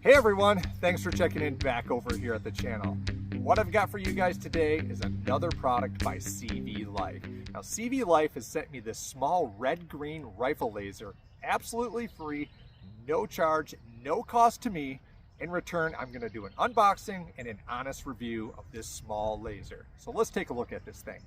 Hey everyone, thanks for checking in back over here at the channel. What I've got for you guys today is another product by CVLIFE. Now CVLIFE has sent me this small red-green rifle laser, absolutely free, no charge, no cost to me. In return, I'm going to do an unboxing and an honest review of this small laser. So let's take a look at this thing.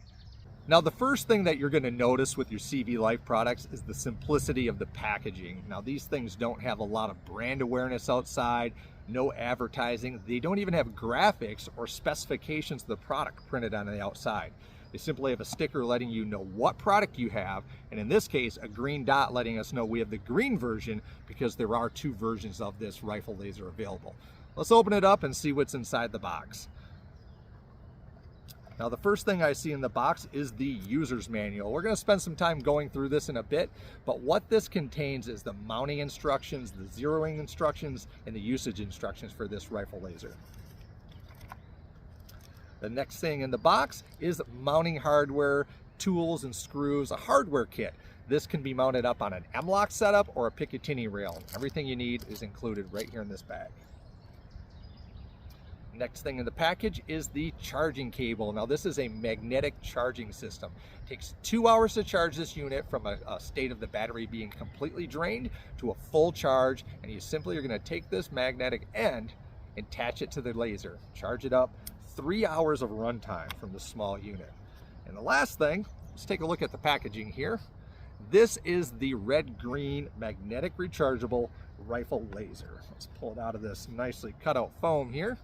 Now the first thing that you're going to notice with your CVLIFE products is the simplicity of the packaging. Now these things don't have a lot of brand awareness outside, no advertising. They don't even have graphics or specifications of the product printed on the outside. They simply have a sticker letting you know what product you have, and in this case a green dot letting us know we have the green version because there are two versions of this rifle laser available. Let's open it up and see what's inside the box. Now the first thing I see in the box is the user's manual. We're going to spend some time going through this in a bit, but what this contains is the mounting instructions, the zeroing instructions, and the usage instructions for this rifle laser. The next thing in the box is mounting hardware, tools and screws, a hardware kit. This can be mounted up on an Mlok setup or a Picatinny rail. Everything you need is included right here in this bag. Next thing in the package is the charging cable. Now this is a magnetic charging system. It takes 2 hours to charge this unit from a state of the battery being completely drained to a full charge, and you simply are going to take this magnetic end and attach it to the laser, charge it up. 3 hours of runtime from this small unit. And the last thing, let's take a look at the packaging here. This is the red-green magnetic rechargeable rifle laser. Let's pull it out of this nicely cut out foam here.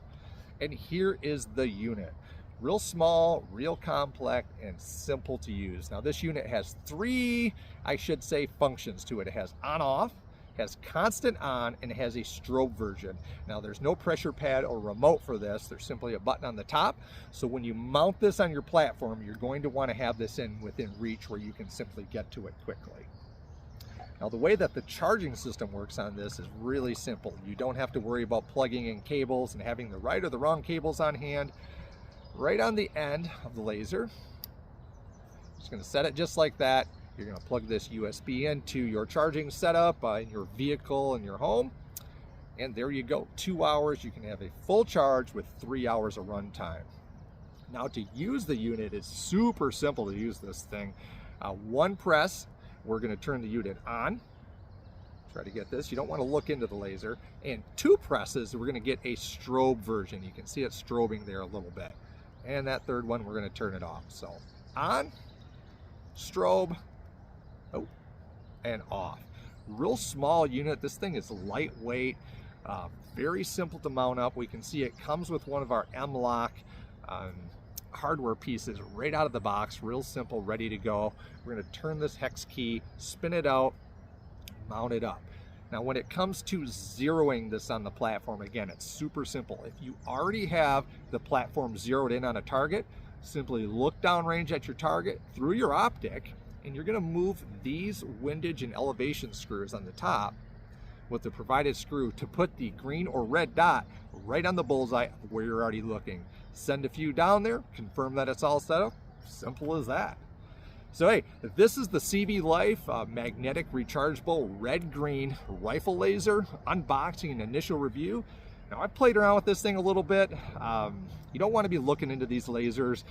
And here is the unit. Real small, real complex, and simple to use. Now this unit has three, I should say, functions to it. It has on-off, has constant on, and it has a strobe version. Now there's no pressure pad or remote for this. There's simply a button on the top. So when you mount this on your platform, you're going to want to have this within reach where you can simply get to it quickly. Now the way that the charging system works on this is really simple. You don't have to worry about plugging in cables and having the right or the wrong cables on hand. Right on the end of the laser, just going to set it just like that. You're going to plug this USB into your charging setup in your vehicle in your home, and there you go. 2 hours, you can have a full charge with 3 hours of run time. Now to use the unit, it's super simple to use this thing. One press, we're going to turn the unit on. Try to get this. You don't want to look into the laser. And two presses, we're going to get a strobe version. You can see it strobing there a little bit. And that third one, we're going to turn it off. So on, strobe, oh, and off. Real small unit. This thing is lightweight, very simple to mount up. We can see it comes with one of our Mlok hardware pieces right out of the box. Real simple, ready to go. We're going to turn this hex key, spin it out, mount it up. Now when it comes to zeroing this on the platform, again, it's super simple. If you already have the platform zeroed in on a target, simply look downrange at your target through your optic, and you're going to move these windage and elevation screws on the top with the provided screw to put the green or red dot right on the bullseye of where you're already looking. Send a few down there, confirm that it's all set up. Simple as that. So hey, this is the CVLIFE magnetic rechargeable red-green rifle laser unboxing and initial review. Now I played around with this thing a little bit. You don't want to be looking into these lasers,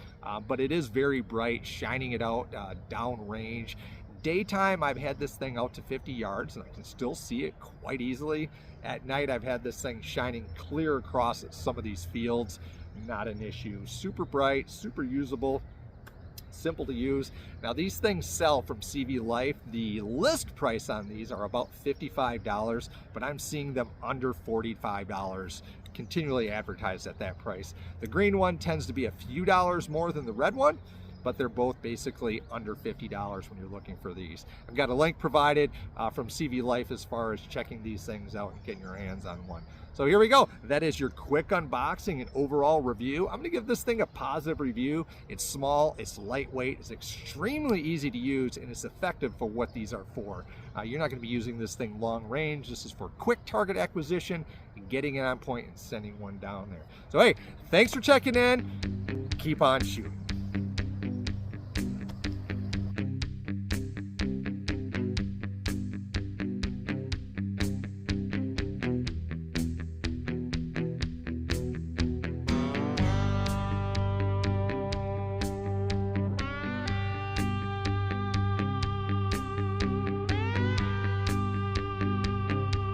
but it is very bright, shining it out downrange. Daytime, I've had this thing out to 50 yards and I can still see it quite easily. At night, I've had this thing shining clear across some of these fields. Not an issue. Super bright, super usable, simple to use. Now these things sell from CVLIFE. The list price on these are about $55, but I'm seeing them under $45, continually advertised at that price. The green one tends to be a few dollars more than the red one, but they're both basically under $50 when you're looking for these. I've got a link provided from CVLIFE as far as checking these things out and getting your hands on one. So here we go. That is your quick unboxing and overall review. I'm gonna give this thing a positive review. It's small, it's lightweight, it's extremely easy to use, and it's effective for what these are for. You're not gonna be using this thing long range. This is for quick target acquisition and getting it on point and sending one down there. So hey, thanks for checking in. Keep on shooting.